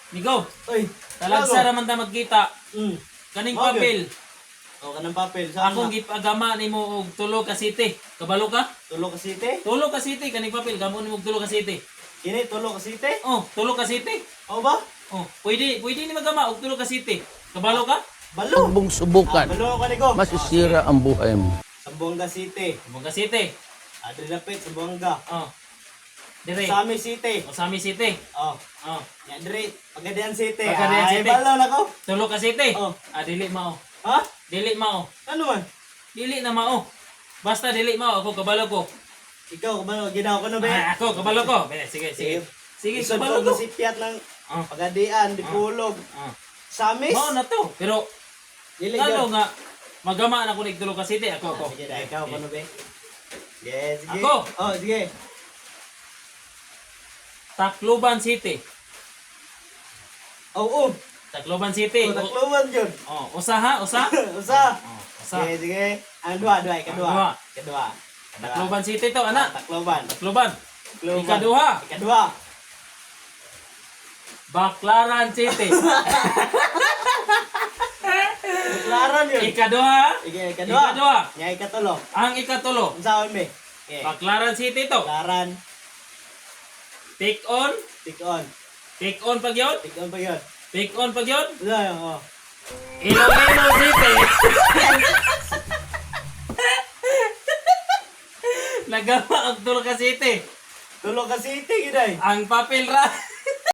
Nigo. Oy. Talagsa raman ta magkita. Kaning Mao, papel. O kanang papel sa Akong gipagama nimo og tulo ka city. Kabalo ka? tulo ka city. Tulo ka city kaning papel gamo nimo og tulo ka city. Kini tulo ka city. Oh, tulo ka city. O ba? Oh, pwede ni magama og tulo ka city. Kabalo ka? Balo. Subong subukan, Balo ko nigo. masisira ang buhay mo. Sambuanga City. Tulo ka city. Adri Lapit Sambuanga. Oh. Dire. Sami City. Osami city. Oh. Oh, Ya Adri Pagadian City. Pagadian Ay, City. balo na ko. tulo ka city. Oh. Ah, dili mao. Ha? Dili mao. Ano man? Dili na mao. Basta dili mao ako kabalo ko. Ikaw balo ginawa ko na be. Ah, ako kabalo ko. Sige, sige. Sige, Isod kabalo ko ko. sipiat ng Oh. Pagadian, Dipulog. Ah. Samis. Mao na to. Pero Dili ano gyud. nga magama na ko nig tulo ka city ako. Sige, dai ikaw ano be? Yes, sige. Ako. Oh, sige. Tacloban City. Oh, Tacloban City. Oh, takluban jud. Oh, usa ha, usa. Usa. Oh, usa. Sige, sige. Ang dua, Ang kedua. Tacloban City to, anak. Takloban. Tacloban. Takloban. Ikaduha. Kedua. Baclaran City. Klaran yun. Ikaduha. Sige, kedua. Ikaduha. Nya ikatulo. Ang ikatulo. Unsaon be? Okay. Baclaran City to. Klaran. Take on. Tik on. Take on pag yun. Tik on pa yun. Take on pag yun. Oh. Iloilo City. Nagama ang tulo ka city. Tulo ka city, giday. Ang papel ra.